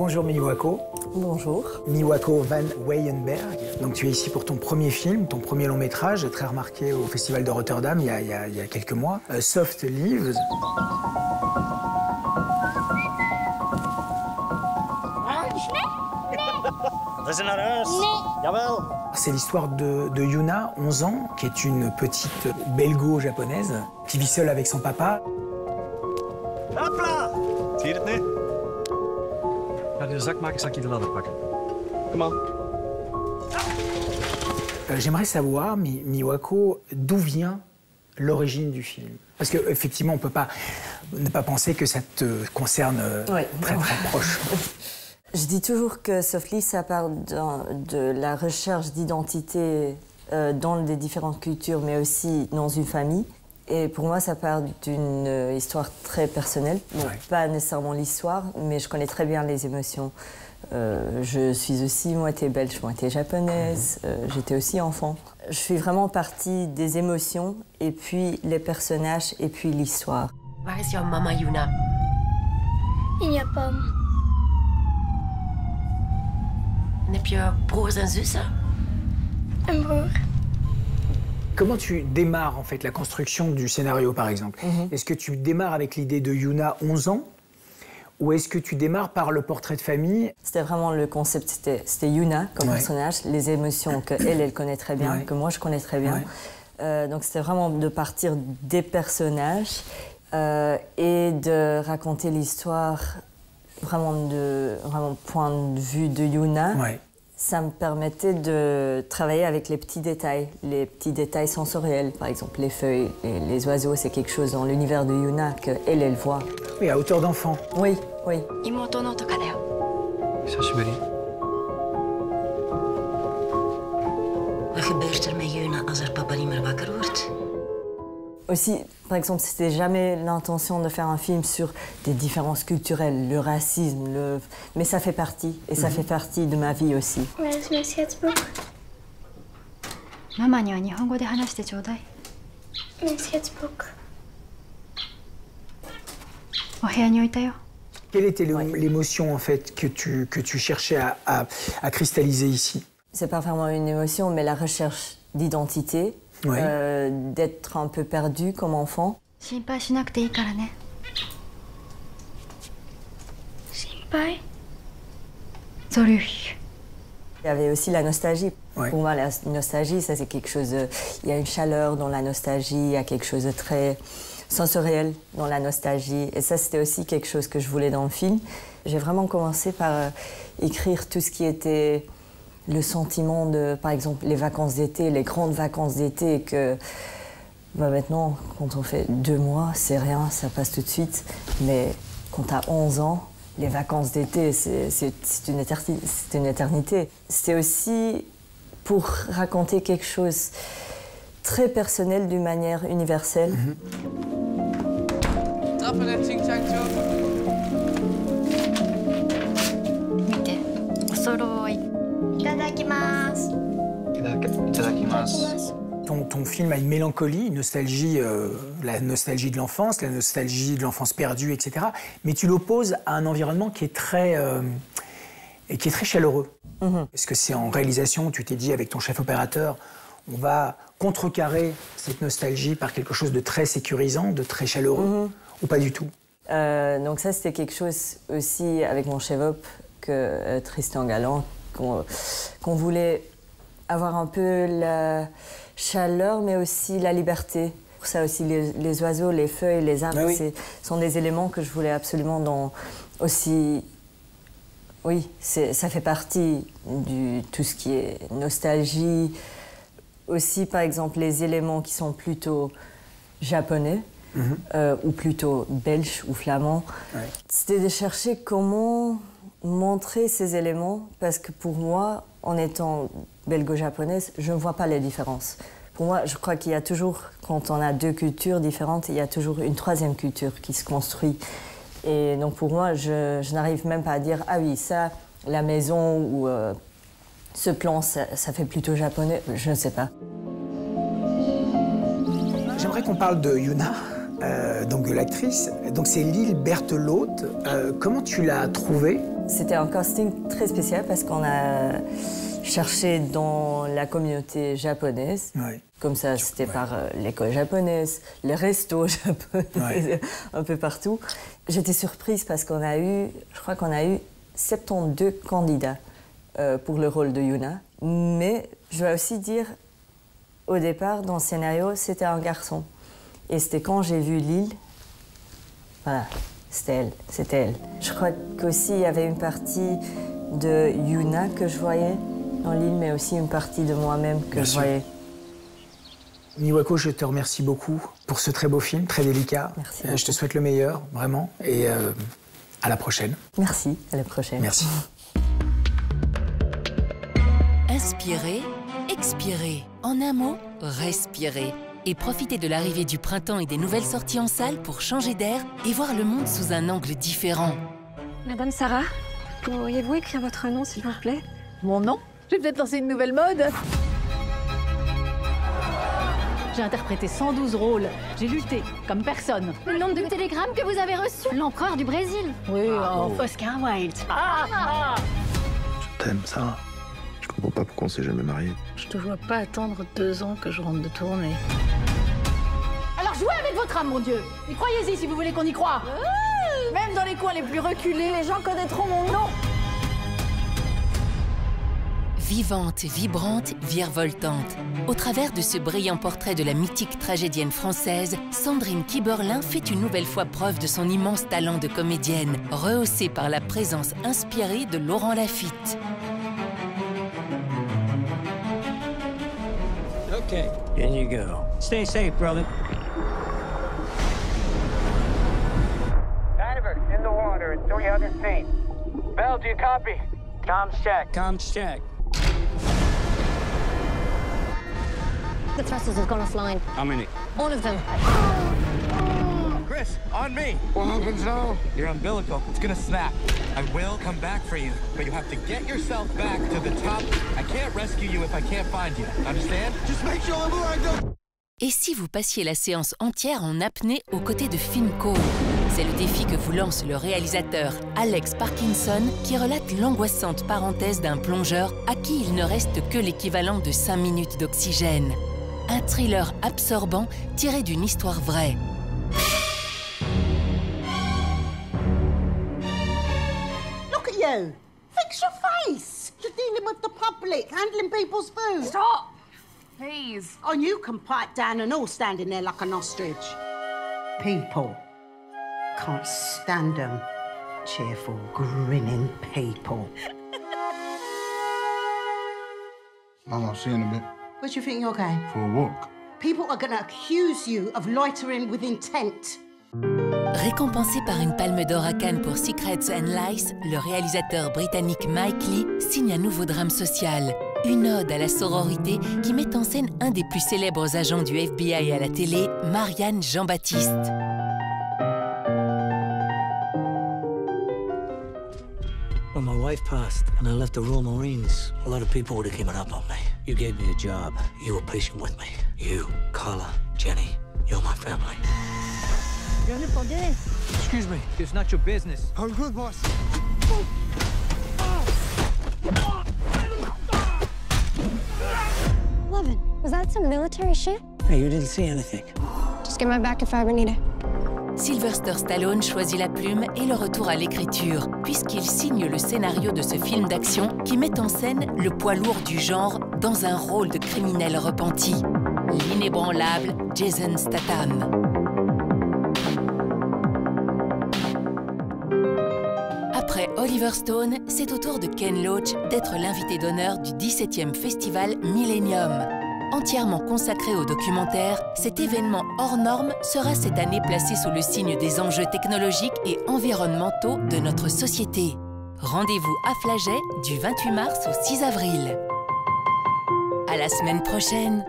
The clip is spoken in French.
Bonjour Miwako. Bonjour. Miwako van Weyenberg. Donc tu es ici pour ton premier film, ton premier long métrage, très remarqué au Festival de Rotterdam il y a quelques mois. Soft Leaves. C'est l'histoire de Yuna, 11 ans, qui est une petite belgo-japonaise, qui vit seule avec son papa. Hop là! Zie je het nu? Ga je de zak maken, zal ik je de ladder pakken. Kom aan. J'aimerais savoir, Miwako, d'où vient l'origine du film? Parce qu'effectivement, on ne peut pas ne pas penser que ça te concerne très proche. Je dis toujours que Softly, ça part de la recherche d'identité dans les différentes cultures, mais aussi dans une famille. Et pour moi, ça part d'une histoire très personnelle. Bon, pas nécessairement l'histoire, mais je connais très bien les émotions. Je suis aussi moitié belge, moitié japonaise. J'étais aussi enfant. Je suis vraiment partie des émotions, et puis les personnages, et puis l'histoire. Waar is jouw mama, Yuna? In Japan. En heb je broers en zussen? Een broer. Comment tu démarres en fait la construction du scénario, par exemple? Est-ce que tu démarres avec l'idée de Yuna, 11 ans, ou est-ce que tu démarres par le portrait de famille? C'était vraiment le concept, c'était Yuna comme personnage, les émotions qu'elle connaît très bien, que moi je connais très bien. Donc c'était vraiment de partir des personnages et de raconter l'histoire vraiment point de vue de Yuna. Ça me permettait de travailler avec les petits détails sensoriels. Par exemple, les feuilles et les oiseaux, c'est quelque chose dans l'univers de Yuna qu'elle voit. Oui, à hauteur d'enfant. Oui, oui. Imoto no toka da yo. 久しぶり. Wat gebeurt er met Yuna als haar papa niet meer wakker wordt? Aussi, par exemple, c'était jamais l'intention de faire un film sur des différences culturelles, le racisme, mais ça fait partie, et ça fait partie de ma vie aussi. Waar is mijn schetsboek? ママには日本語で話してちょうだい。Mijn schetsboek. お部屋に置いたよ。 Quelle était l'émotion en fait que tu cherchais à cristalliser ici? C'est pas vraiment une émotion, mais la recherche d'identité, d'être un peu perdu comme enfant. 心配しなくていいからね。心配? Zorg. Il y avait aussi la nostalgie. Ouais. Pour moi, la nostalgie, ça c'est quelque chose... Il y a une chaleur dans la nostalgie, il y a quelque chose de très sensoriel dans la nostalgie. Et ça, c'était aussi quelque chose que je voulais dans le film. J'ai vraiment commencé par écrire tout ce qui était le sentiment de, par exemple, les vacances d'été, les grandes vacances d'été, que maintenant, quand on fait 2 mois, c'est rien, ça passe tout de suite. Mais quand tu as 11 ans, les vacances d'été, c'est une éternité. C'était aussi pour raconter quelque chose très personnel d'une manière universelle. Ton film a une mélancolie, une nostalgie, la nostalgie de l'enfance perdue, etc. Mais tu l'opposes à un environnement qui est très chaleureux. Est-ce que c'est en réalisation, tu t'es dit avec ton chef opérateur, on va contrecarrer cette nostalgie par quelque chose de très sécurisant, de très chaleureux, ou pas du tout? Donc ça, c'était quelque chose aussi avec mon chef-op, que Tristan Galland, qu'on voulait avoir un peu la chaleur, mais aussi la liberté. Pour ça aussi, les oiseaux, les feuilles, les arbres, sont des éléments que je voulais absolument aussi... Oui, ça fait partie de tout ce qui est nostalgie. Aussi, par exemple, les éléments qui sont plutôt japonais, ou plutôt belges ou flamands. C'était de chercher comment montrer ces éléments, parce que pour moi, en étant belgo-japonaise, je ne vois pas les différences. Pour moi, je crois qu'il y a toujours, quand on a 2 cultures différentes, il y a toujours une 3e culture qui se construit. Et donc pour moi, je n'arrive même pas à dire « Ah oui, ça, la maison ou ce plan, ça fait plutôt japonais ». Je ne sais pas. J'aimerais qu'on parle de Yuna, donc de l'actrice. Donc c'est Lyle Berthelot. Comment tu l'as trouvée? C'était un casting très spécial parce qu'on a cherché dans la communauté japonaise. Ouais. Comme ça, c'était par l'école japonaise, les restos japonais, un peu partout. J'étais surprise parce qu'on a eu, je crois qu'on a eu 72 candidats pour le rôle de Yuna. Mais je dois aussi dire, au départ, dans le scénario, c'était un garçon. Et c'était quand j'ai vu Lille, voilà, c'était elle. Je crois qu'aussi, il y avait une partie de Yuna que je voyais dans Lille, mais aussi une partie de moi-même que je voyais. Miwako, je te remercie beaucoup pour ce très beau film, très délicat. Merci. Je te souhaite le meilleur, vraiment, et à la prochaine. Merci, à la prochaine. Merci. Inspirez, expirez. En un mot, respirez. Et profitez de l'arrivée du printemps et des nouvelles sorties en salle pour changer d'air et voir le monde sous un angle différent. Madame Sarah, pourriez-vous écrire votre nom, s'il vous plaît? Mon nom? Je vais peut-être lancer une nouvelle mode. J'ai interprété 112 rôles. J'ai lutté comme personne. Le nombre de télégrammes que vous avez reçus. L'empereur du Brésil. Oui, Oscar Wilde. Je t'aime, Sarah. Je comprends pas pourquoi on s'est jamais mariés. Je te vois pas attendre 2 ans que je rentre de tournée. Alors jouez avec votre âme, mon Dieu. Et croyez-y si vous voulez qu'on y croie. Même dans les coins les plus reculés, les gens connaîtront mon nom. Vivante, vibrante, virevoltante. Au travers de ce brillant portrait de la mythique tragédienne française, Sandrine Kiberlin fait une nouvelle fois preuve de son immense talent de comédienne, rehaussé par la présence inspirée de Laurent Lafitte. Okay, in you go. Stay safe, brother. Diver, in the water at 300 feet. Bell, do you copy? Comms check. Comms check. The thrusters have gone offline. How many? All of them. Chris, on me. What happens now? Your umbilical. It's gonna snap. I will come back for you, but you have to get yourself back to the top. I can't rescue you if I can't find you. Understand? Just make sure I'm alright. Et si vous passiez la séance entière en apnée aux côtés de Finn Cole? C'est le défi que vous lance le réalisateur Alex Parkinson qui relate l'angoissante parenthèse d'un plongeur à qui il ne reste que l'équivalent de 5 minutes d'oxygène. Un thriller absorbant tiré d'une histoire vraie. Look at you! Fix your face! You're dealing with the public, handling people's food. Stop! Please. Oh, you can pipe down and all standing there like an ostrich. People. Can't stand them. Cheerful, grinning people. Mum, I'll see you in a bit. Where do you think you're going? For a walk. People are going to accuse you of loitering with intent. Récompensé par une palme d'or à Cannes pour Secrets and Lies, le réalisateur britannique Mike Leigh signe un nouveau drame social. Une ode à la sororité qui met en scène un des plus célèbres agents du FBI à la télé, Marianne Jean-Baptiste. When my wife passed and I left the Royal Marines, a lot of people would have given up on me. You gave me a job. You were patient with me. You, Carla, Jenny, you're my family. Excuse me, it's not your business. I'm good, boss. Levin, was that some military shit? Hey, you didn't see anything. Just get my back if I ever need it. Sylvester Stallone choisit la plume et le retour à l'écriture, puisqu'il signe le scénario de ce film d'action qui met en scène le poids lourd du genre dans un rôle de criminel repenti, l'inébranlable Jason Statham. Après Oliver Stone, c'est au tour de Ken Loach d'être l'invité d'honneur du 17e festival Millennium. Entièrement consacré au documentaire, cet événement hors norme sera cette année placé sous le signe des enjeux technologiques et environnementaux de notre société. Rendez-vous à Flaget du 28 mars au 6 avril. À la semaine prochaine!